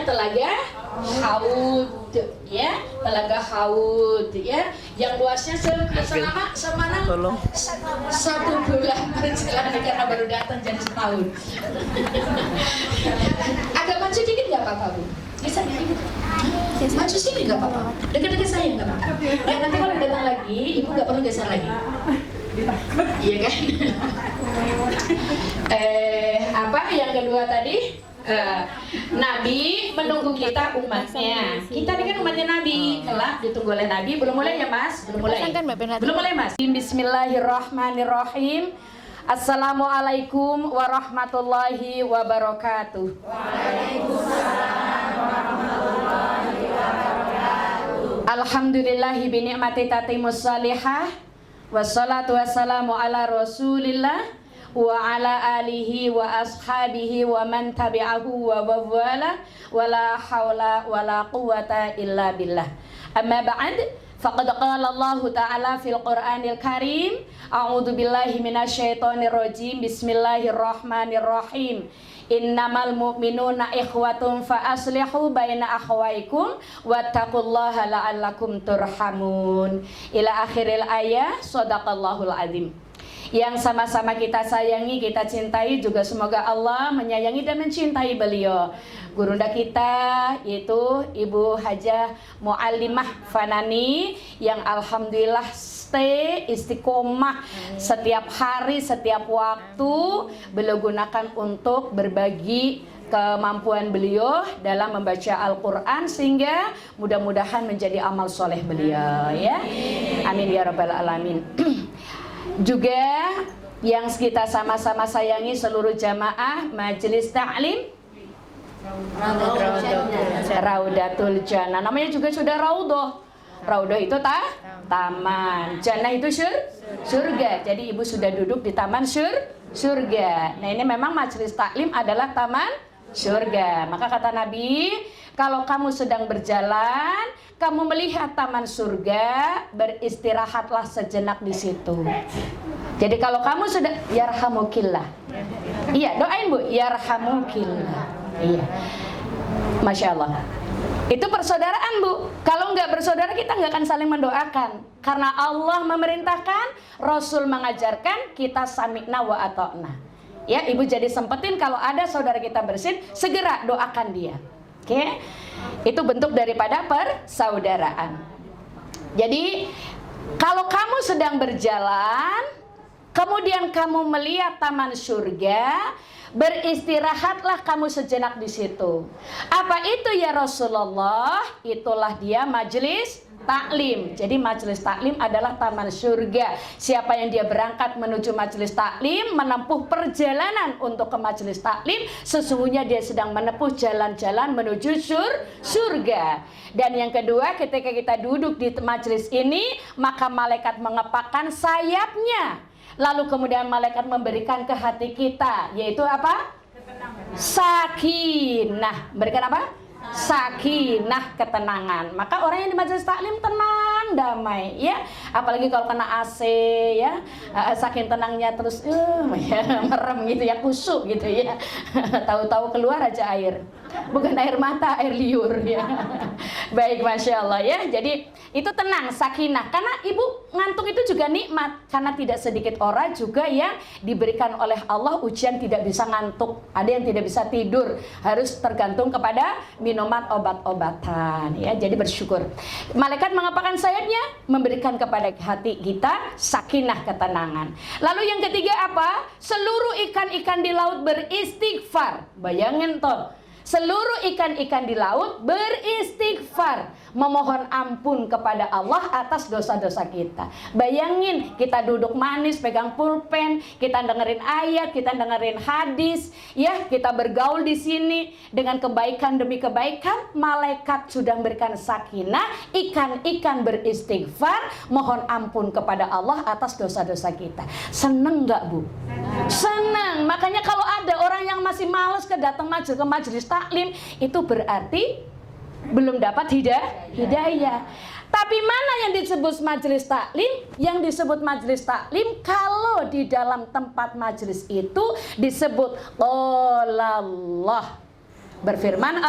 namanya Telaga Haud, ya, Telaga Haud, ya, yang luasnya selama satu bulan perjalanan karena baru datang jadi setahun. Agak maju dikit nggak apa-apa Bu? Bisa dikit. Maju sini nggak apa-apa. Dekat-dekat saya nggak apa-apa. Ya, nanti kalau datang lagi, Ibu nggak perlu geser lagi. Iya kan? Apa yang kedua tadi? Nabi menunggu kita umatnya. Kita ini kan umatnya Nabi, kelak ditunggu oleh Nabi. Belum mulai ya Mas? Belum mulai. Belum mulai Mas. Bismillahirrahmanirrahim. Assalamualaikum warahmatullahi wabarakatuh. Waalaikumsalam warahmatullahi wabarakatuh. Alhamdulillahi bi ni'mati tatimus salihah. Wassalatu wassalamu ala Rasulillah wa ala alihi wa ashabihi wa man tabi'ahu wa wala wala hawla wala quwata illa billah. Amma ba'd, faqad qala Allah ta'ala fil Qur'anil Karim, a'udzu billahi minasyaitonir rajim, bismillahirrahmanirrahim. Innamal mu'minuna ikhwatun fa aslihu baina akhwaikum wattaqullaha la'allakum turhamun. Ila akhiril ayah, shadaqallahul azim. Yang sama-sama kita sayangi, kita cintai, juga semoga Allah menyayangi dan mencintai beliau. Gurunda kita yaitu Ibu Hajah Mu'allimah Fanani yang alhamdulillah stay istiqomah setiap hari, setiap waktu beliau gunakan untuk berbagi kemampuan beliau dalam membaca Al-Quran sehingga mudah-mudahan menjadi amal soleh beliau, ya. Amin ya rabbal alamin. Juga yang kita sama-sama sayangi seluruh jamaah Majelis Ta'lim Raudatul Jannah. Namanya juga sudah Raudhah. Raudhah itu taman, Jannah itu surga. Jadi ibu sudah duduk di taman surga. Nah, ini memang Majelis Taklim adalah taman surga. Maka kata Nabi, kalau kamu sedang berjalan, kamu melihat taman surga, beristirahatlah sejenak di situ. Jadi kalau kamu sudah yarhamukillah. Iya, doain Bu, yarhamukillah. Iya. Masya Allah. Itu persaudaraan Bu. Kalau nggak bersaudara kita nggak akan saling mendoakan. Karena Allah memerintahkan, Rasul mengajarkan, kita sami'na wa ata'na. Ya, ibu jadi sempetin kalau ada saudara kita bersin, segera doakan dia. Oke? Itu bentuk daripada persaudaraan. Jadi, kalau kamu sedang berjalan, kemudian kamu melihat taman surga, beristirahatlah kamu sejenak di situ. Apa itu ya Rasulullah? Itulah dia majelis taklim. Jadi majelis taklim adalah taman surga. Siapa yang dia berangkat menuju majelis taklim, menempuh perjalanan untuk ke majelis taklim, sesungguhnya dia sedang menempuh jalan-jalan menuju surga. Dan yang kedua, ketika kita duduk di majelis ini, maka malaikat mengepakkan sayapnya. Lalu kemudian malaikat memberikan ke hati kita, yaitu apa? Sakinah. Berikan apa? Sakinah, ketenangan. Maka orang yang di majelis taklim tenang, damai, ya. Apalagi kalau kena AC, ya, saking tenangnya terus ya, merem gitu ya, kusuk gitu ya. Tahu-tahu keluar aja air, bukan air mata, air liur ya. Baik, masya Allah ya. Jadi itu tenang, sakinah. Karena ibu ngantuk itu juga nikmat. Karena tidak sedikit orang juga yang diberikan oleh Allah ujian tidak bisa ngantuk. Ada yang tidak bisa tidur, harus tergantung kepada minuman obat-obatan. Ya, jadi bersyukur. Malaikat mengepakkan sayapnya, memberikan kepada hati kita sakinah, ketenangan. Lalu yang ketiga apa? Seluruh ikan-ikan di laut beristighfar. Bayangin toh. Seluruh ikan-ikan di laut beristighfar, memohon ampun kepada Allah atas dosa-dosa kita. Bayangin, kita duduk manis, pegang pulpen, kita dengerin ayat, kita dengerin hadis, ya, kita bergaul di sini dengan kebaikan demi kebaikan. Malaikat sudah memberikan sakinah, ikan-ikan beristighfar, mohon ampun kepada Allah atas dosa-dosa kita. Seneng nggak Bu? Seneng. Makanya kalau ada orang yang masih malas datang ke majelis taklim, itu berarti belum dapat hidayah. Tapi mana yang disebut majelis taklim? Yang disebut majelis taklim kalau di dalam tempat majelis itu disebut qala Allah, Berfirman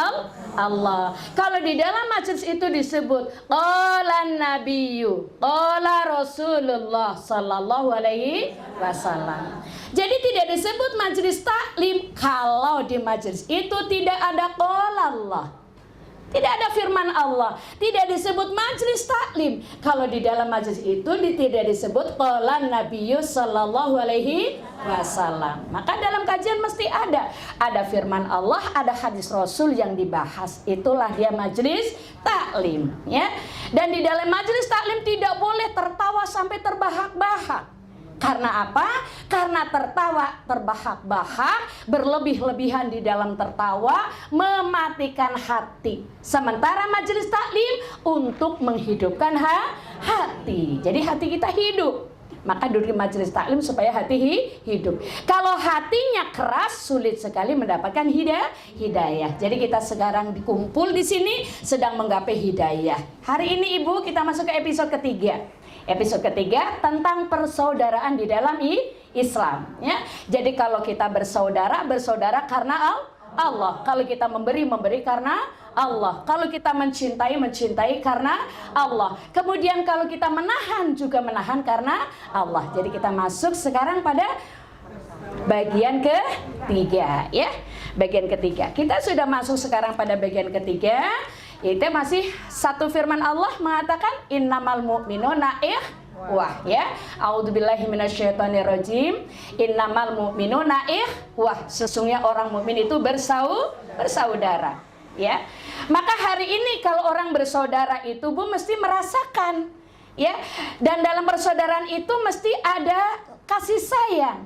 Allah. Kalau di dalam majelis itu disebut qalan nabiyyu, qala Rasulullah sallallahu alaihi wasallam. Jadi tidak disebut majelis taklim kalau di majelis itu tidak ada qala Allah. Tidak ada firman Allah, tidak disebut majelis taklim. Kalau di dalam majelis itu tidak disebut qalan nabiyyu sallallahu alaihi wasallam. Maka dalam kajian mesti ada firman Allah, ada hadis Rasul yang dibahas. Itulah dia majelis taklim, ya. Dan di dalam majelis taklim tidak boleh tertawa sampai terbahak-bahak. Karena apa? Karena tertawa terbahak-bahak, berlebih-lebihan di dalam tertawa, mematikan hati. Sementara majelis taklim untuk menghidupkan hati. Jadi hati kita hidup. Maka duduk di majelis taklim supaya hati hidup. Kalau hatinya keras, sulit sekali mendapatkan hidayah. Jadi kita sekarang dikumpul di sini sedang menggapai hidayah. Hari ini Ibu kita masuk ke episode ketiga. Episode ketiga tentang persaudaraan di dalam Islam, ya. Jadi kalau kita bersaudara karena Allah. Kalau kita memberi karena Allah. Kalau kita mencintai karena Allah. Kemudian kalau kita menahan karena Allah. Jadi kita masuk sekarang pada bagian ketiga, ya. Bagian ketiga. Kita sudah masuk sekarang pada bagian ketiga. Itu masih satu firman Allah mengatakan innamal mu'minuna ikhwah, ya. A'udzubillahi minasyaitonirrajim. Innamal mu'minuna ikhwah. Sesungguhnya orang mukmin itu bersaudara, ya. Maka hari ini kalau orang bersaudara itu Bu mesti merasakan, ya. Dan dalam persaudaraan itu mesti ada kasih sayang.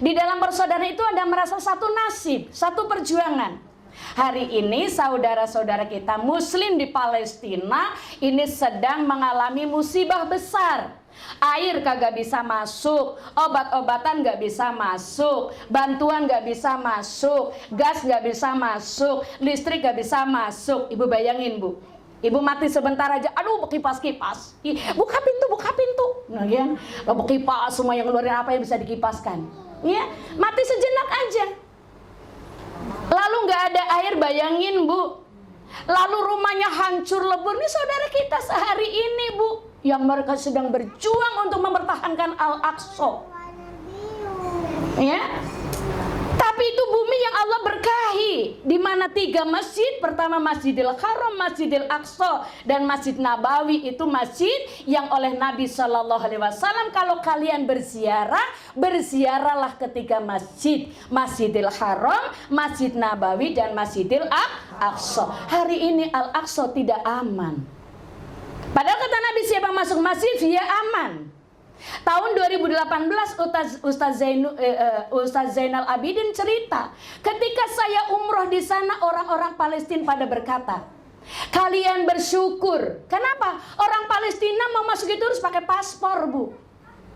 Di dalam persaudaraan itu ada merasa satu nasib, satu perjuangan. Hari ini saudara-saudara kita Muslim di Palestina ini sedang mengalami musibah besar. Air kagak bisa masuk, obat-obatan gak bisa masuk, bantuan gak bisa masuk, gas gak bisa masuk, listrik gak bisa masuk. Ibu bayangin Bu, Ibu mati sebentar aja, aduh kipas-kipas, buka pintu. Nah ya, kipas semua yang ngeluarin apa yang bisa dikipaskan, ya, mati sejenak aja. Lalu nggak ada air, bayangin Bu. Lalu rumahnya hancur lebur. Ini saudara kita sehari ini Bu, yang mereka sedang berjuang untuk mempertahankan Al-Aqsa, ya. Tapi itu bumi yang Allah berkahi, di mana 3 masjid. Pertama Masjidil Haram, Masjidil Aqsa, dan Masjid Nabawi. Itu masjid yang oleh Nabi Shallallahu Alaihi Wasallam kalau kalian berziarah, berziarahlah ketiga masjid: Masjidil Haram, Masjid Nabawi, dan Masjidil Aqsa. Hari ini Al-Aqsa tidak aman. Padahal kata Nabi, siapa masuk masjid dia aman. Tahun 2018 Ustaz Zainal Abidin cerita, ketika saya umroh di sana orang-orang Palestina pada berkata, kalian bersyukur. Kenapa? Orang Palestina mau masuk itu harus pakai paspor Bu.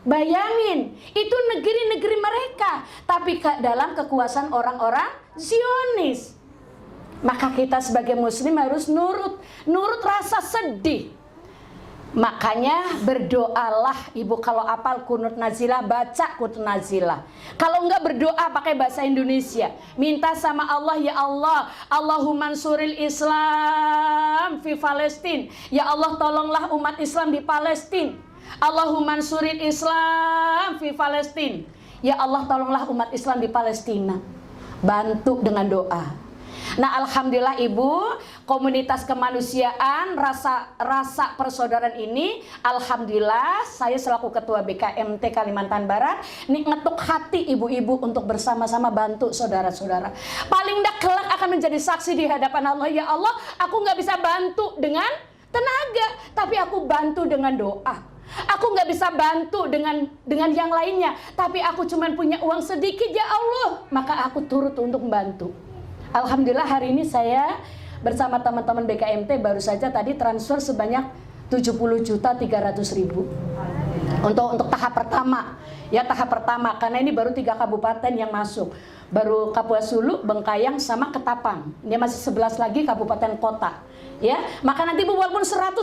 Bayangin, itu negeri-negeri mereka, tapi dalam kekuasaan orang-orang Zionis. Maka kita sebagai Muslim harus nurut rasa sedih. Makanya berdoalah Ibu, kalau apal kunut nazilah, baca kunut nazilah. Kalau enggak berdoa pakai bahasa Indonesia. Minta sama Allah, ya Allah, Allahumma ansuril Islam fi Palestin. Ya Allah, tolonglah umat Islam di Palestina. Allahumma ansuril Islam fi Palestin. Ya Allah, tolonglah umat Islam di Palestina. Bantu dengan doa. Nah, alhamdulillah Ibu, komunitas kemanusiaan rasa persaudaraan ini, alhamdulillah saya selaku ketua BKMT Kalimantan Barat ini ngetuk hati ibu-ibu untuk bersama-sama bantu saudara-saudara. Paling dah kelak akan menjadi saksi di hadapan Allah. Ya Allah, aku nggak bisa bantu dengan tenaga, tapi aku bantu dengan doa. Aku nggak bisa bantu dengan yang lainnya, tapi aku cuma punya uang sedikit, ya Allah, maka aku turut untuk membantu. Alhamdulillah hari ini saya bersama teman-teman BKMT baru saja tadi transfer sebanyak 70.300.000 untuk tahap pertama. Ya, tahap pertama, karena ini baru 3 kabupaten yang masuk. Baru Kapuas Hulu, Bengkayang, sama Ketapang. Ini masih 11 lagi kabupaten kota. Ya, maka nanti Bu, walaupun 100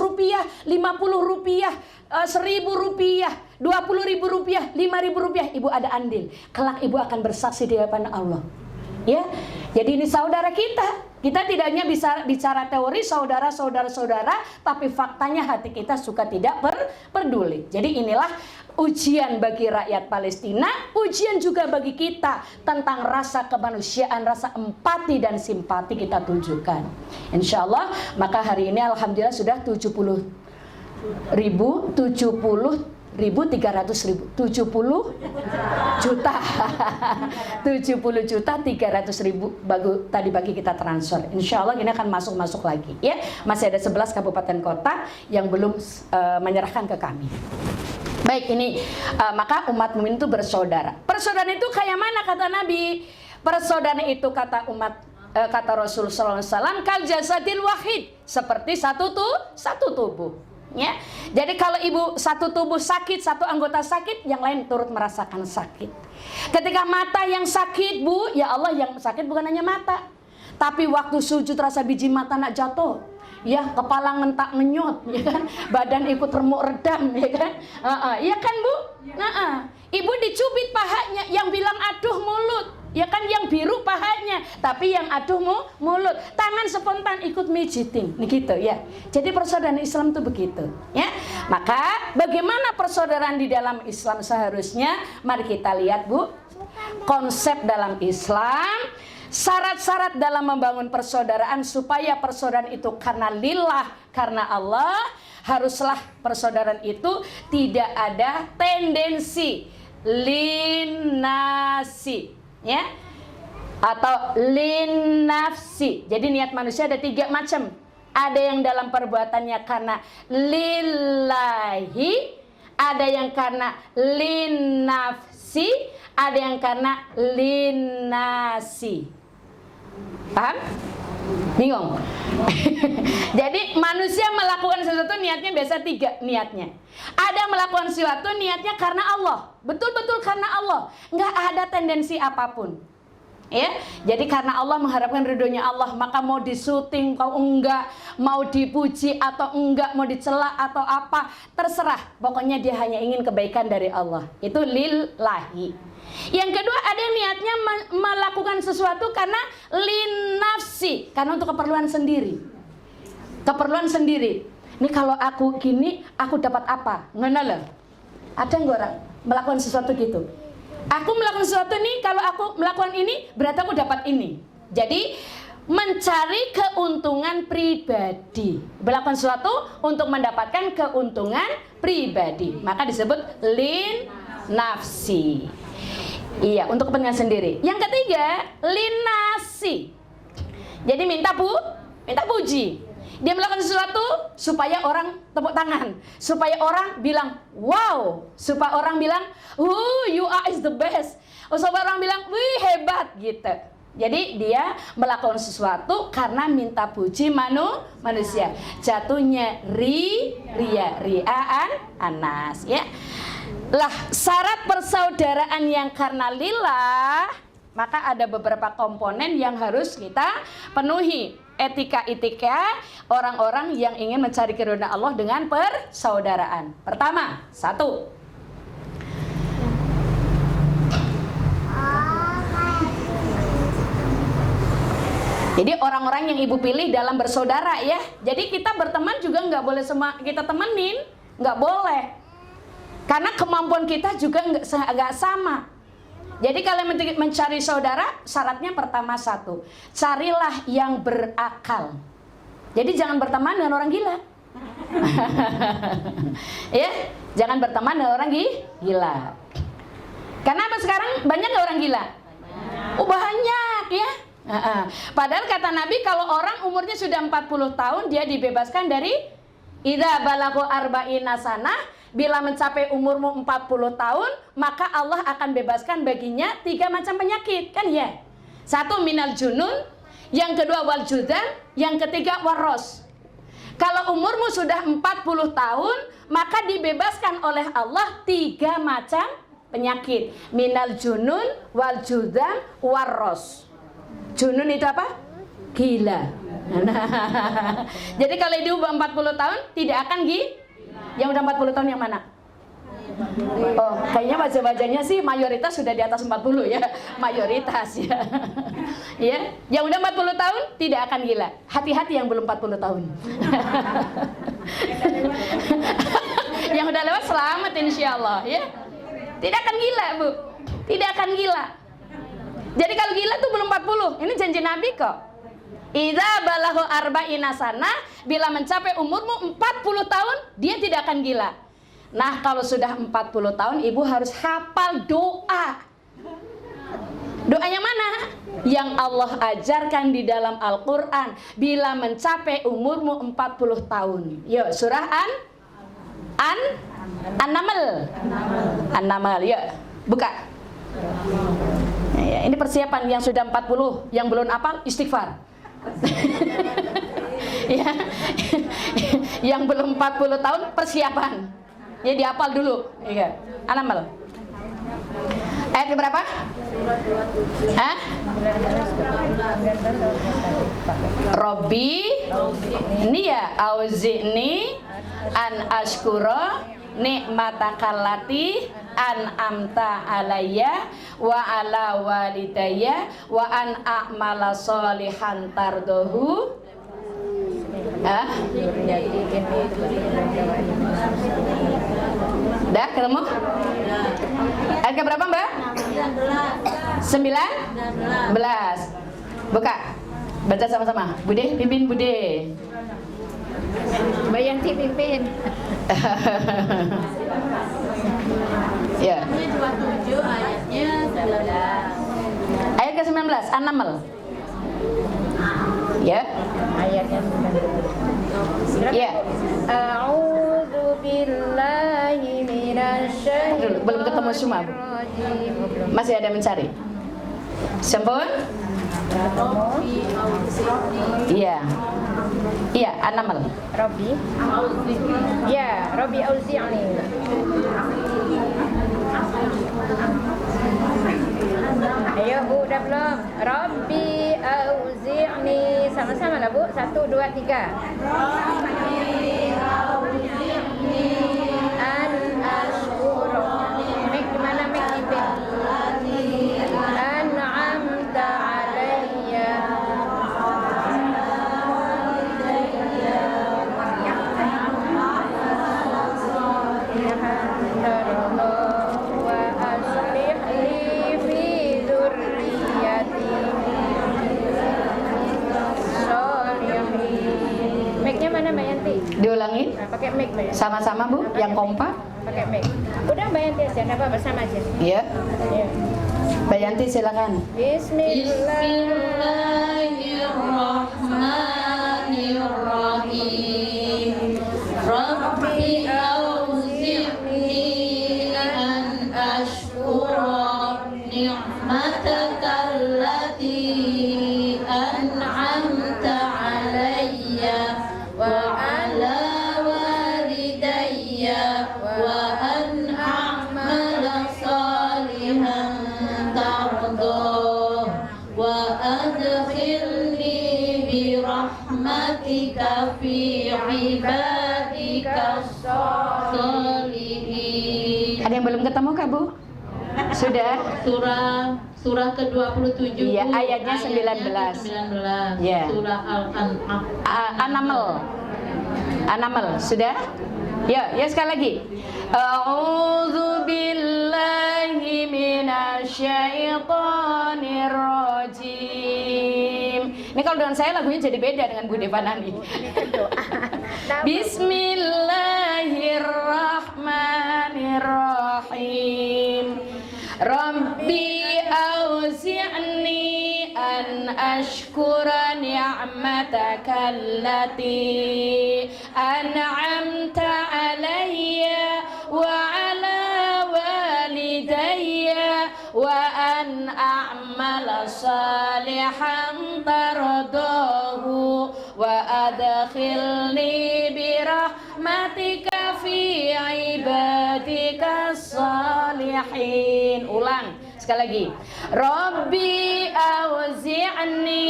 rupiah, 50 rupiah, 1.000 rupiah, 20.000 rupiah, 5.000 rupiah, Ibu ada andil. Kelak Ibu akan bersaksi di hadapan Allah. Ya, jadi ini saudara kita. Kita tidak hanya bisa bicara teori saudara, tapi faktanya hati kita suka tidak peduli. Jadi inilah ujian bagi rakyat Palestina, ujian juga bagi kita tentang rasa kemanusiaan, rasa empati dan simpati kita tunjukkan. Insya Allah, maka hari ini alhamdulillah sudah 70 juta 70 juta 300 ribu tadi bagi kita transfer. Insya Allah ini akan masuk lagi ya. Masih ada 11 kabupaten kota yang belum menyerahkan ke kami. Baik, ini maka umat mukmin itu bersaudara. Persaudaraan itu kayak mana kata Nabi? Persaudaraan itu kata Rasul sallallahu alaihi wasallam kal jasadil wahid, seperti satu tubuh. Ya. Jadi kalau ibu satu tubuh sakit, satu anggota sakit, yang lain turut merasakan sakit. Ketika mata yang sakit, Bu, ya Allah, yang sakit bukan hanya mata, tapi waktu sujud rasa biji mata nak jatuh, ya, kepala ngentak ngenyot, ya kan, badan ikut remuk redam, ya kan, ya kan Bu, ibu dicubit pahanya, yang bilang aduh mulut, ya kan, yang biru pahanya, tapi yang aduh mulut, tangan spontan ikut mijitin, gitu ya. Jadi persaudaraan Islam itu begitu, ya. Maka bagaimana persaudaraan di dalam Islam seharusnya? Mari kita lihat Bu, konsep dalam Islam, syarat-syarat dalam membangun persaudaraan supaya persaudaraan itu karena lillah, karena Allah. Haruslah persaudaraan itu tidak ada tendensi linnasi, ya, atau linnafsi. Jadi niat manusia ada 3 macam. Ada yang dalam perbuatannya karena lillahi, ada yang karena linnafsi, ada yang karena linnasi. Paham? Bingung? Jadi manusia melakukan sesuatu niatnya biasa 3 niatnya. Ada melakukan sesuatu niatnya karena Allah, betul-betul karena Allah, nggak ada tendensi apapun. Ya, jadi karena Allah, mengharapkan ridhonya Allah, maka mau disuting kau enggak, mau dipuji atau enggak, mau dicela atau apa, terserah. Pokoknya dia hanya ingin kebaikan dari Allah. Itu lillahi. Yang kedua, ada yang niatnya melakukan sesuatu karena linnafsi, karena untuk keperluan sendiri. Keperluan sendiri. Ini kalau aku gini, aku dapat apa? Nggak lah. Ada nggak orang melakukan sesuatu gitu? Aku melakukan sesuatu nih, kalau aku melakukan ini, berarti aku dapat ini. Jadi mencari keuntungan pribadi, melakukan sesuatu untuk mendapatkan keuntungan pribadi, maka disebut lin nafsi. Iya, untuk kepentingan sendiri. Yang ketiga, linasi. Jadi minta puji. Dia melakukan sesuatu supaya orang tepuk tangan, supaya orang bilang wow, supaya orang bilang you are is the best, supaya orang bilang wih hebat gitu. Jadi dia melakukan sesuatu karena minta puji manusia. Jatuhnya riaan anas, ya. Lah, syarat persaudaraan yang karena lillah, maka ada beberapa komponen yang harus kita penuhi. Etika-etika orang-orang yang ingin mencari keridhaan Allah dengan persaudaraan. Pertama, 1. Jadi orang-orang yang ibu pilih dalam bersaudara, ya. Jadi kita berteman juga nggak boleh semua kita temenin, nggak boleh. Karena kemampuan kita juga nggak sama. Jadi kalau mencari saudara, syaratnya pertama 1, carilah yang berakal. Jadi jangan berteman dengan orang gila. Ya, jangan berteman dengan orang gila. Karena apa sekarang banyak nggak orang gila? Oh banyak, ya. Padahal kata Nabi kalau orang umurnya sudah 40 tahun dia dibebaskan dari idza balagha arba'ina sanah. Bila mencapai umurmu 40 tahun, maka Allah akan bebaskan baginya 3 macam penyakit, kan ya? 1 minal junun, yang kedua wal judan, yang ketiga waros. Kalau umurmu sudah 40 tahun, maka dibebaskan oleh Allah 3 macam penyakit. Minal junun, wal judan, waros. Junun itu apa? Gila. Jadi kalau ibu 40 tahun tidak akan Yang udah 40 tahun yang mana? Oh, kayaknya baca-bacanya sih mayoritas sudah di atas 40 ya. Mayoritas ya. Ya, yang udah 40 tahun tidak akan gila. Hati-hati yang belum 40 tahun. Yang udah lewat selamat insyaallah ya. Tidak akan gila, Bu. Tidak akan gila. Jadi kalau gila tuh belum 40. Ini janji Nabi kok. Idza balahu arba'ina sanah, bila mencapai umurmu 40 tahun, dia tidak akan gila. Nah, kalau sudah 40 tahun, ibu harus hafal doa. Doanya mana? Yang Allah ajarkan di dalam Al-Quran. Bila mencapai umurmu 40 tahun. Yuk, surah An-Naml. An-Naml, yuk, buka. Ya, ini persiapan yang sudah 40, yang belum hafal istighfar. Ya. Yang belum 40 tahun persiapan. Ya dihafal dulu. Ya. An-Naml. Ayat berapa? Hah? Robbi ini ya auzi'ni an ashkura nikmatakallati an amta alayya wa ala walidayya wa an a'mala sholihan tardohu. Dah ketemu? Ayat berapa Mbak? 19. Buka. Baca sama-sama. Bude, pimpin Bude. Mbak Yanti pimpin. Ya. 27 ayatnya 19. Ayat ke-19 An-Naml. Ya. Ayatnya 19. Ya. A'udzu billahi minasyaitonir Belum ketemu semua, Bu. Masih ada mencari. Sampun? Iya. Iya, An-Naml. Robbi. Ya, Robbi auzi'ni. Ayo Bu, udah belum? Robbi auzi'ni. Sama-sama lah Bu. 1, 2, 3. An ashkura. Mik di mana mik pimpin? An'amta alayya. Wa aslih li fi dzurriyyati sholihin. Mic-nya mana Mbak Yanti? Diulangi Nah, pakai mic Mbak Yanti. sama-sama Bu, yang kompak. Pakai mic. Udah Mbak Yanti aja, enggak apa-apa sama aja. Iya. Ya. Mbak Yanti silakan. Bismillahirrahmanirrahim. Rabbi auzi'ni an ashkura ni'mataka allati an'amta alayya wa ala walidayya wa an a'mala salihan tardah wa adkhilni bi rahmatika fi ibadika sholihin. Ada yang belum ketemu Kak Bu? Sudah? Surah ke-27. Iya, ayatnya 19. 19. Iya. Surah Al-An'am. An-Naml. An-Naml, sudah? Ya, ya sekali lagi. A'udzu billahi minasyaitonir rajim. Ini kalau dengan saya lagunya jadi beda dengan Bu Devanani. Bismillahirrahmanirrahim. Rabbi auzi'ni an ashkura ni'mataka allati an'amta alayya wa ala walidayya wa an a'mala salihan tardahu wa adkhilni bi rahmatika fi ibadika salihin. Ulang sekali lagi. Rabbi auzi'ni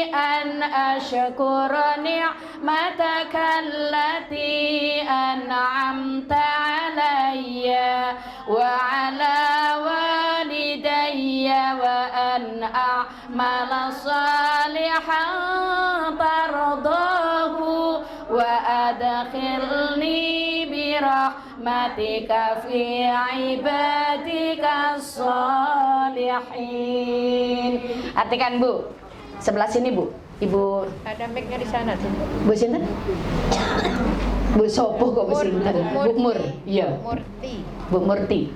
an ashkura ni'mataka allati an'amta alayya وعلى والدي وأن أعمل صالحا ترضاه وأدخلني برحمتك في عبادك الصالحين. Artikan Bu, sebelah sini Bu, Ibu. Ada mic-nya di sana sini. Bu sinten? Bu Sopo kok Bu sinten? Bu Mur. Iya. Murti. Bu Murti.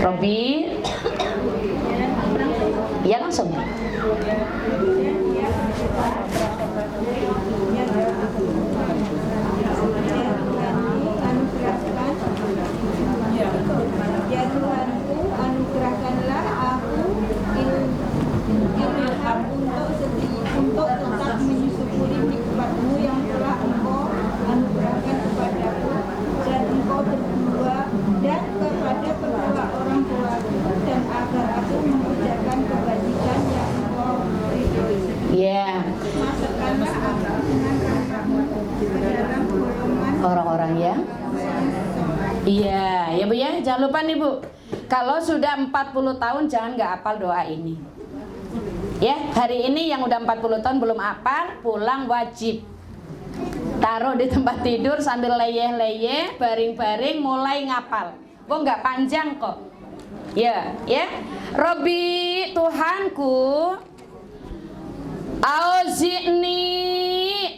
Robi. Iya langsung. Ya Tuhanku, anugerahkanlah aku ilham untuk tetap menyusuri nikmat-Mu yang telah Engkau anugerahkan kepadaku dan Engkau berdua dan kepada kedua orang tuaku, dan agar aku mengerjakan kebajikan yang Engkau ridhoi. Iya. Masukkanlah aku dengan rahmat-Mu ke dalam golongan Orang-orang ya. Iya, ya Bu ya. Jangan lupa nih Bu. Kalau sudah 40 tahun jangan nggak hafal doa ini. Ya, hari ini yang udah 40 tahun belum hafal, pulang wajib. Taruh di tempat tidur sambil leyeh-leyeh, baring-baring mulai ngapal. Kok nggak panjang kok. Ya, ya. Robi Tuhanku, auzi'ni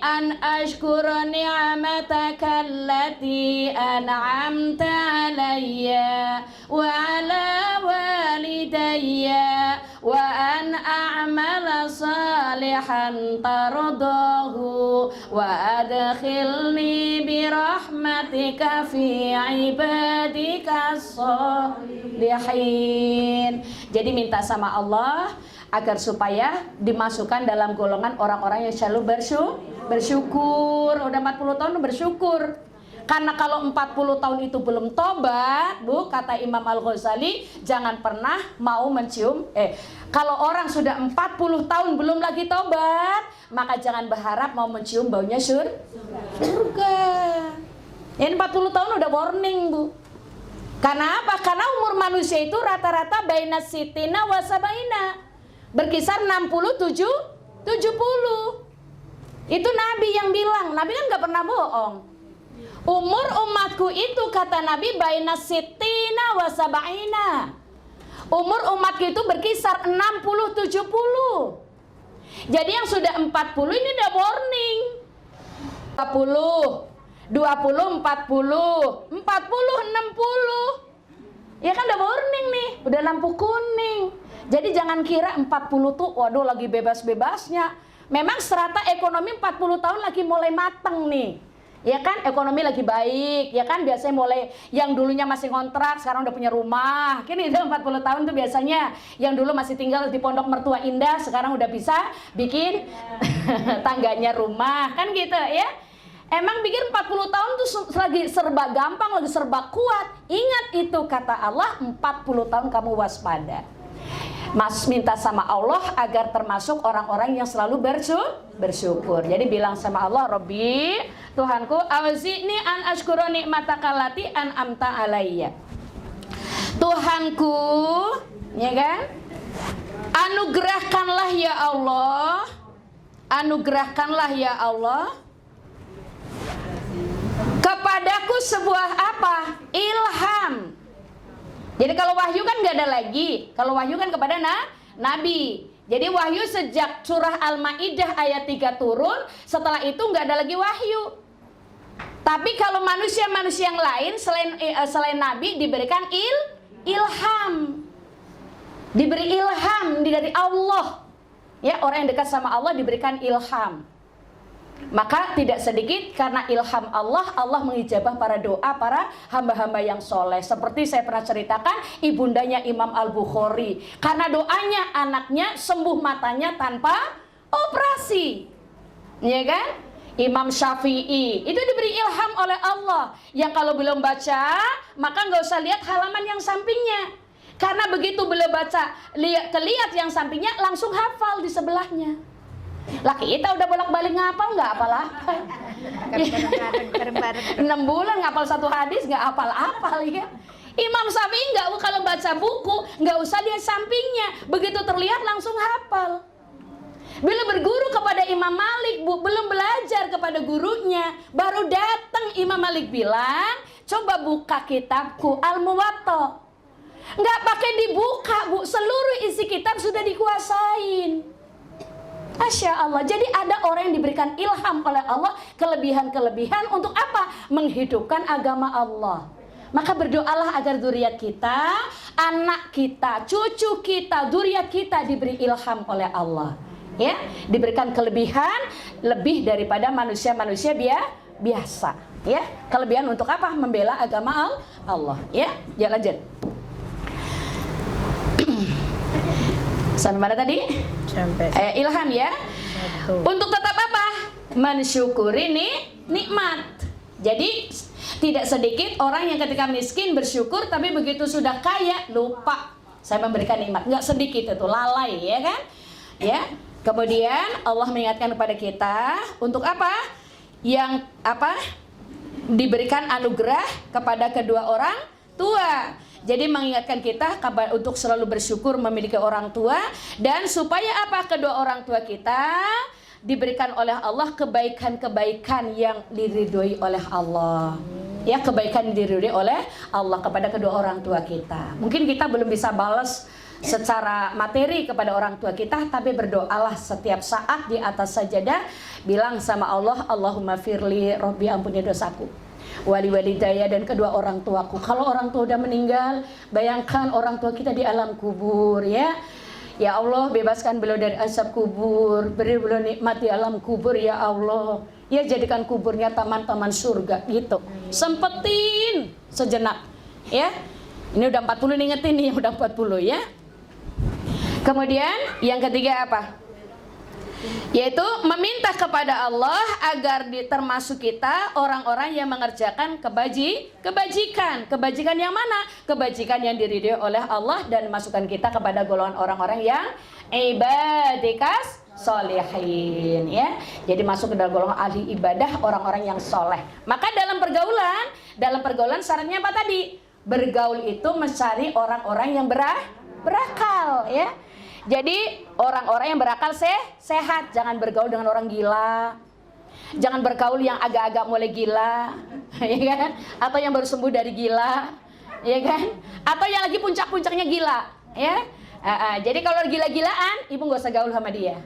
an ashkura ni'mataka allati an'amta alayya wa ala walidayya wa an a'mala salihan tardahu wa adkhilni birahmatika fi ibadika sholihin. Jadi minta sama Allah agar supaya dimasukkan dalam golongan orang-orang yang selalu bersyukur. Udah 40 tahun bersyukur. Karena kalau 40 tahun itu belum tobat, Bu, kata Imam Al-Ghazali, jangan pernah mau mencium. Kalau orang sudah 40 tahun belum lagi tobat, maka jangan berharap mau mencium baunya surga. Ini 40 tahun udah warning, Bu. Karena apa? Karena umur manusia itu rata-rata baina sitina wa sabaina. Berkisar 67, 70. Itu Nabi yang bilang. Nabi kan gak pernah bohong. Umur umatku itu kata Nabi baina sitina wa sabaina. Umur umatku itu berkisar 60, 70. Jadi yang sudah 40 ini udah warning. 40, 20, 40, 60. Ya kan udah warning nih, udah lampu kuning. Jadi jangan kira 40 tuh waduh lagi bebas-bebasnya. Memang strata ekonomi 40 tahun lagi mulai mateng nih. Ya kan, ekonomi lagi baik. Ya kan, biasanya mulai yang dulunya masih kontrak sekarang udah punya rumah. Kini itu 40 tahun tuh biasanya yang dulu masih tinggal di pondok mertua indah sekarang udah bisa bikin tangganya rumah. Kan gitu ya. Emang bikin 40 tahun tuh lagi serba gampang, lagi serba kuat. Ingat itu kata Allah, 40 tahun kamu waspada. Mas minta sama Allah agar termasuk orang-orang yang selalu bersyukur. Jadi bilang sama Allah, Robbi, Tuhanku, auzi'ni an ashkura ni'mataka allati an'amta alayya. Tuhanku, ya kan? Anugerahkanlah ya Allah. Anugerahkanlah ya Allah kepadaku sebuah apa? Ilham. Jadi kalau wahyu kan nggak ada lagi. Kalau wahyu kan kepada Nabi. Jadi wahyu sejak surah Al-Maidah ayat 3 turun. Setelah itu nggak ada lagi wahyu. Tapi kalau manusia-manusia yang lain selain Nabi diberikan ilham. Diberi ilham dari Allah. Ya, orang yang dekat sama Allah diberikan ilham. Maka tidak sedikit karena ilham Allah, Allah mengijabah para doa para hamba-hamba yang soleh. Seperti saya pernah ceritakan ibundanya Imam Al-Bukhari. Karena doanya anaknya sembuh matanya tanpa operasi. Ya kan? Imam Syafi'i itu diberi ilham oleh Allah. Yang kalau belum baca, maka nggak usah lihat halaman yang sampingnya. Karena begitu belum baca, lihat yang sampingnya langsung hafal di sebelahnya. Lah kita udah bolak-balik ngapal nggak apal-apal. 6 bulan ngapal 1 hadis nggak apal-apal ya. Imam Syafi'i kalau baca buku nggak usah lihat sampingnya, begitu terlihat langsung hafal. Bila berguru kepada Imam Malik, belum belajar kepada gurunya, baru datang Imam Malik bilang, coba buka kitabku Al-Muwatta. Nggak pakai dibuka, Bu, seluruh isi kitab sudah dikuasain. Masya Allah. Jadi ada orang yang diberikan ilham oleh Allah, kelebihan-kelebihan untuk apa? Menghidupkan agama Allah. Maka berdoalah agar zuriat kita, anak kita, cucu kita, zuriat kita diberi ilham oleh Allah. Ya, diberikan kelebihan lebih daripada manusia-manusia biasa. Ya, kelebihan untuk apa? Membela agama Allah. Ya, lanjut. Sampai mana tadi? Sampai Ilham ya. Untuk tetap apa? Mensyukuri nikmat. Jadi tidak sedikit orang yang ketika miskin bersyukur, tapi begitu sudah kaya lupa saya memberikan nikmat. Nggak sedikit itu, lalai ya kan? Ya. Kemudian Allah mengingatkan kepada kita untuk apa? Yang apa? Diberikan anugerah kepada kedua orang tua. Jadi mengingatkan kita untuk selalu bersyukur memiliki orang tua, dan supaya apa? Kedua orang tua kita diberikan oleh Allah kebaikan-kebaikan yang diridhoi oleh Allah. Ya, kebaikan yang diridhoi oleh Allah kepada kedua orang tua kita. Mungkin kita belum bisa balas secara materi kepada orang tua kita, tapi berdoalah setiap saat di atas sajadah, bilang sama Allah, Allahumma firli, Robbi ampuni dosaku, wali walidaya, dan kedua orang tuaku. Kalau orang tua udah meninggal, bayangkan orang tua kita di alam kubur ya. Ya Allah, bebaskan beliau dari azab kubur, beri beliau nikmat di alam kubur ya Allah. Ya, jadikan kuburnya taman-taman surga gitu. Sempetin sejenak ya. Ini udah 40 ingetin nih, udah 40 ya. Kemudian yang ketiga apa? Yaitu meminta kepada Allah agar termasuk kita orang-orang yang mengerjakan kebajikan. Kebajikan yang mana? Kebajikan yang diridhoi oleh Allah, dan masukkan kita kepada golongan orang-orang yang ibadikas solihin ya. Jadi masuk ke dalam golongan ahli ibadah, orang-orang yang soleh. Maka dalam pergaulan syaratnya apa tadi? Bergaul itu mencari orang-orang yang berakal ya. Jadi orang-orang yang berakal sehat, jangan bergaul dengan orang gila. Jangan bergaul yang agak-agak mulai gila, ya kan? Atau yang baru sembuh dari gila, ya kan? Atau yang lagi puncak-puncaknya gila, ya. Jadi kalau gila-gilaan, ibu nggak usah gaul sama dia.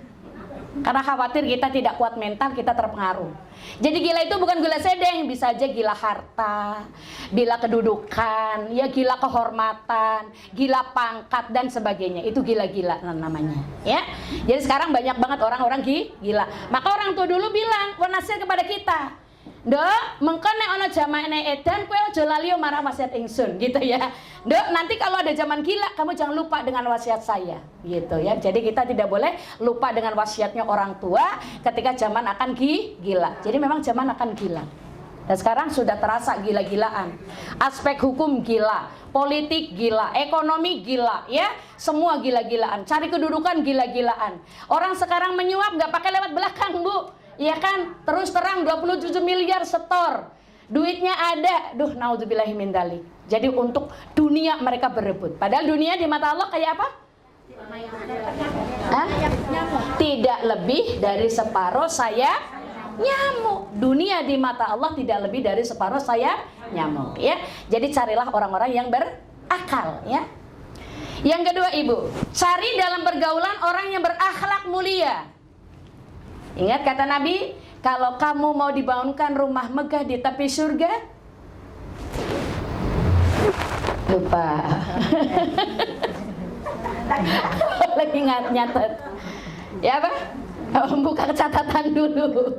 Karena khawatir kita tidak kuat mental, kita terpengaruh. Jadi gila itu bukan gila sedeng, bisa aja gila harta, gila kedudukan, ya gila kehormatan, gila pangkat dan sebagainya. Itu gila-gila namanya, ya. Jadi sekarang banyak banget orang-orang gila. Maka orang tua dulu bilang, wanasir kepada kita, Dok, mengkene ono jamane edan kowe aja lali marah wasiat ingsun gitu ya. Dok, nanti kalau ada zaman gila kamu jangan lupa dengan wasiat saya gitu ya. Jadi kita tidak boleh lupa dengan wasiatnya orang tua ketika zaman akan gila. Jadi memang zaman akan gila. Dan sekarang sudah terasa gila-gilaan. Aspek hukum gila, politik gila, ekonomi gila ya. Semua gila-gilaan. Cari kedudukan gila-gilaan. Orang sekarang menyuap nggak pakai lewat belakang, Bu. Iya kan, terus terang 27 miliar setor, duitnya ada, naudzubillahi min dzalik. Jadi untuk dunia mereka berebut. Padahal dunia di mata Allah kayak apa? Tidak lebih dari separuh sayap nyamuk. Dunia di mata Allah tidak lebih dari separuh sayap nyamuk. Ya, jadi carilah orang-orang yang berakal. Ya. Yang kedua, Ibu, cari dalam pergaulan orang yang berakhlak mulia. Ingat kata Nabi, kalau kamu mau dibangunkan rumah megah di tepi surga, lupa. Lagi nyatet. Ya apa? Buka catatan dulu.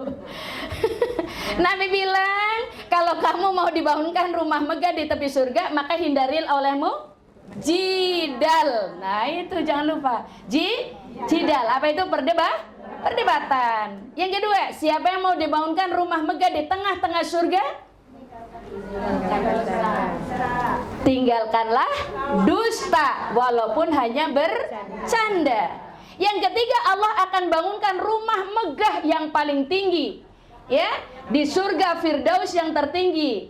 Nabi bilang, kalau kamu mau dibangunkan rumah megah di tepi surga, maka hindari olehmu jidal. Nah itu jangan lupa. Jidal. Apa itu? Perdebatan. Yang kedua, siapa yang mau dibangunkan rumah megah di tengah-tengah surga? Tinggalkanlah dusta, walaupun hanya bercanda. Yang ketiga, Allah akan bangunkan rumah megah yang paling tinggi, ya, di surga Firdaus yang tertinggi.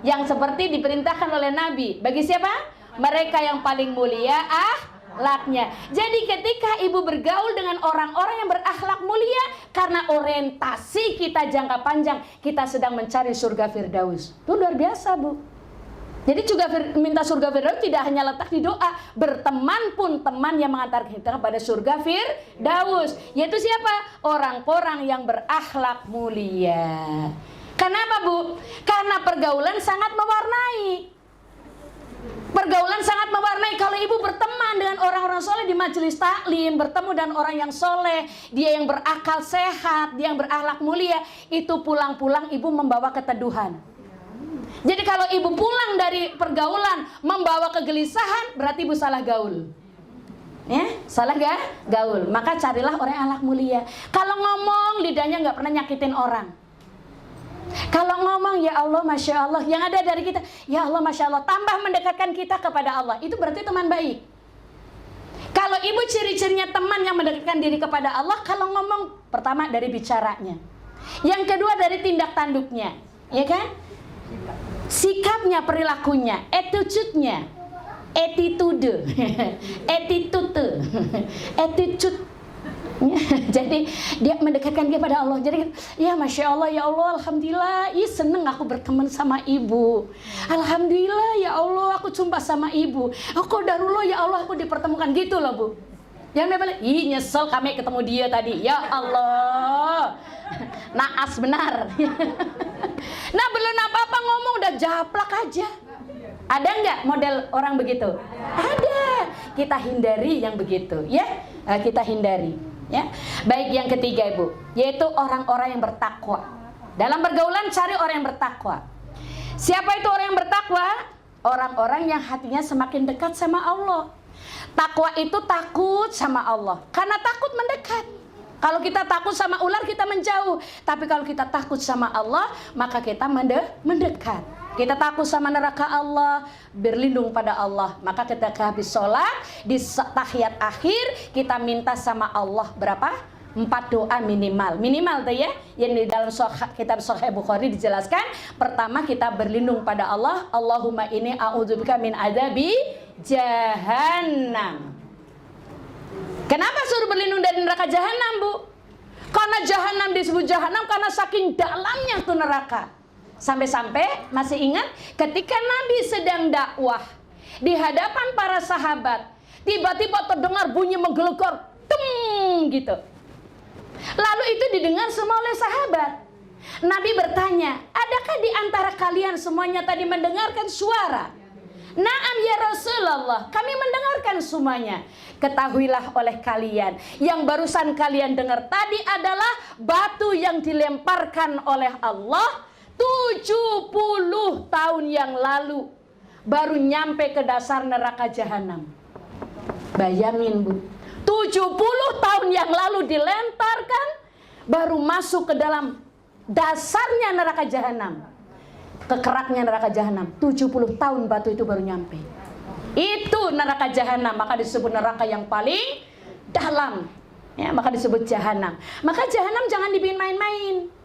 Yang seperti diperintahkan oleh Nabi. Bagi siapa? Mereka yang paling mulia akhlaknya. Jadi ketika ibu bergaul dengan orang-orang yang berakhlak mulia, karena orientasi kita jangka panjang, kita sedang mencari surga Firdaus. Itu luar biasa, Bu. Jadi juga minta surga Firdaus tidak hanya letak di doa, berteman pun teman yang mengantar kita kepada surga Firdaus. Yaitu siapa? Orang-orang yang berakhlak mulia. Kenapa, Bu? Karena pergaulan sangat mewarnai. Pergaulan sangat mewarnai. Kalau ibu berteman dengan orang-orang soleh di majelis taklim, bertemu dengan orang yang soleh, dia yang berakal sehat, dia yang berakhlak mulia, itu pulang-pulang ibu membawa keteduhan. Jadi kalau ibu pulang dari pergaulan membawa kegelisahan, berarti ibu salah gaul. Ya, salah gaul. Maka carilah orang yang akhlak mulia. Kalau ngomong lidahnya nggak pernah nyakitin orang. Kalau ngomong ya Allah Masya Allah, yang ada dari kita ya Allah Masya Allah, tambah mendekatkan kita kepada Allah. Itu berarti teman baik. Kalau ibu ciri-cirinya teman yang mendekatkan diri kepada Allah, kalau ngomong pertama dari bicaranya, yang kedua dari tindak tanduknya, ya kan? Sikapnya, perilakunya, attitude-nya, attitude. Jadi dia mendekatkan dia pada Allah. Jadi ya Masya Allah, ya Allah, Alhamdulillah, seneng aku berteman sama ibu. Alhamdulillah ya Allah, aku jumpa sama ibu. Aku darullah ya Allah, aku dipertemukan, gitu loh, Bu. Jangan balik, nyesel kami ketemu dia tadi. Ya Allah, naas benar. Nah belum apa-apa ngomong udah japlak aja. Ada nggak model orang begitu? Ada. Kita hindari yang begitu, ya. Kita hindari. Ya, baik, yang ketiga Ibu, yaitu orang-orang yang bertakwa. Dalam pergaulan cari orang yang bertakwa. Siapa itu orang yang bertakwa? Orang-orang yang hatinya semakin dekat sama Allah. Takwa itu takut sama Allah, karena takut mendekat. Kalau kita takut sama ular, kita menjauh. Tapi kalau kita takut sama Allah, maka kita mendekat. Kita takut sama neraka Allah, berlindung pada Allah. Maka ketika habis sholat, di tahiyat akhir, kita minta sama Allah berapa? 4 doa minimal. Minimal tuh ya. Yang di dalam kitab Sahih Bukhari dijelaskan. Pertama kita berlindung pada Allah. Allahumma inni a'udzubika min adzabi jahannam. Kenapa suruh berlindung dari neraka jahanam, Bu? Karena jahanam disebut jahanam karena saking dalamnya tuh neraka. Sampai-sampai masih ingat ketika Nabi sedang dakwah di hadapan para sahabat, tiba-tiba terdengar bunyi menggelegar, tung gitu. Lalu itu didengar semua oleh sahabat. Nabi bertanya, adakah di antara kalian semuanya tadi mendengarkan suara? Naam ya Rasulullah, kami mendengarkan semuanya. Ketahuilah oleh kalian, yang barusan kalian dengar tadi adalah batu yang dilemparkan oleh Allah 70 tahun yang lalu, baru nyampe ke dasar neraka jahanam. Bayangin, Bu, 70 tahun yang lalu dilemparkan, baru masuk ke dalam dasarnya neraka jahanam, ke keraknya neraka jahanam. 70 tahun batu itu baru nyampe. Itu neraka jahanam, maka disebut neraka yang paling dalam, ya, maka disebut jahanam. Maka jahanam jangan dibikin main-main.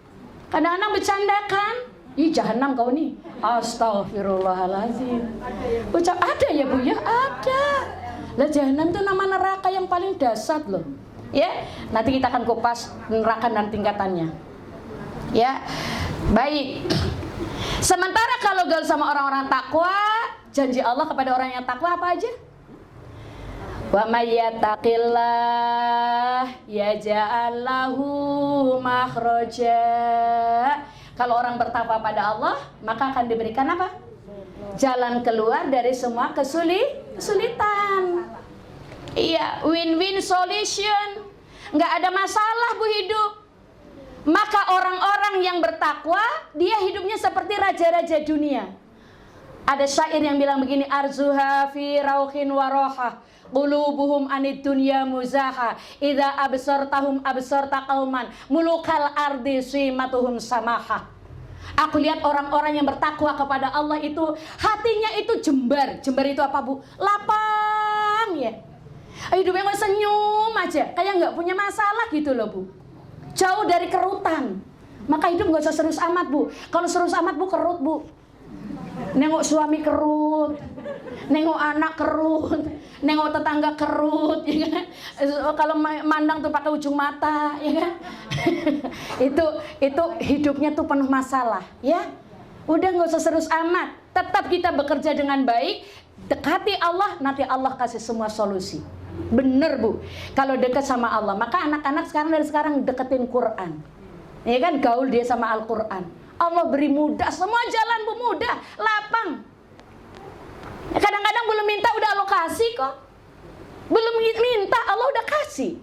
Kadang-kadang bercandakan, ih jahanam kau nih. Astagfirullahaladzim. Ucap ada ya Bu ya? Ada. Lah jahanam itu nama neraka yang paling dasar loh. Ya, nanti kita akan kupas neraka dan tingkatannya. Ya, baik. Sementara kalau gaul sama orang-orang takwa, janji Allah kepada orang yang takwa apa aja? Wa may yattaqillah yaj'al lahu makhraja. Kalau orang bertakwa pada Allah, maka akan diberikan apa? Jalan keluar dari semua kesulitan. Iya, win-win solution. Nggak ada masalah Bu hidup. Maka orang-orang yang bertakwa, dia hidupnya seperti raja-raja dunia. Ada syair yang bilang begini, arzuha fi rauhin waroha, qulubuhum anid dunya muzaha, idza absartahum absarta qauman mulukal ardi simatuhum samaha. Aku lihat orang-orang yang bertakwa kepada Allah itu hatinya itu jembar. Jembar itu apa Bu? Lapang ya. Hidupnya nggak senyum aja, kayak nggak punya masalah gitu loh Bu. Jauh dari kerutan. Maka hidup nggak usah serius amat Bu. Kalau serius amat Bu kerut Bu. nengok suami kerut, nengok anak kerut, nengok tetangga kerut, ya kan? Kalau mandang tuh pakai ujung mata, ya kan? itu hidupnya tuh penuh masalah, ya. Udah nggak usah serius amat. Tetap kita bekerja dengan baik, dekati Allah, nanti Allah kasih semua solusi. Bener Bu, kalau dekat sama Allah, maka anak-anak dari sekarang deketin Quran, ya kan? Gaul dia sama Al-Quran. Allah beri mudah, semua jalan Bu mudah, lapang. Kadang-kadang belum minta udah Allah kasih kok. Belum minta Allah udah kasih.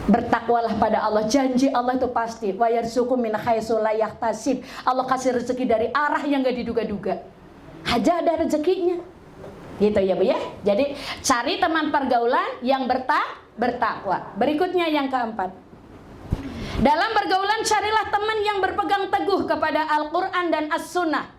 Bertakwalah pada Allah, janji Allah itu pasti. Wa yarzuqu min haitsu la yahtasib. Allah kasih rezeki dari arah yang gak diduga-duga. Aja ada rezekinya. Gitu ya Bu ya. Jadi cari teman pergaulan yang bertakwa. Berikutnya yang keempat. Dalam pergaulan carilah teman yang berpegang teguh kepada Al-Quran dan As-Sunnah.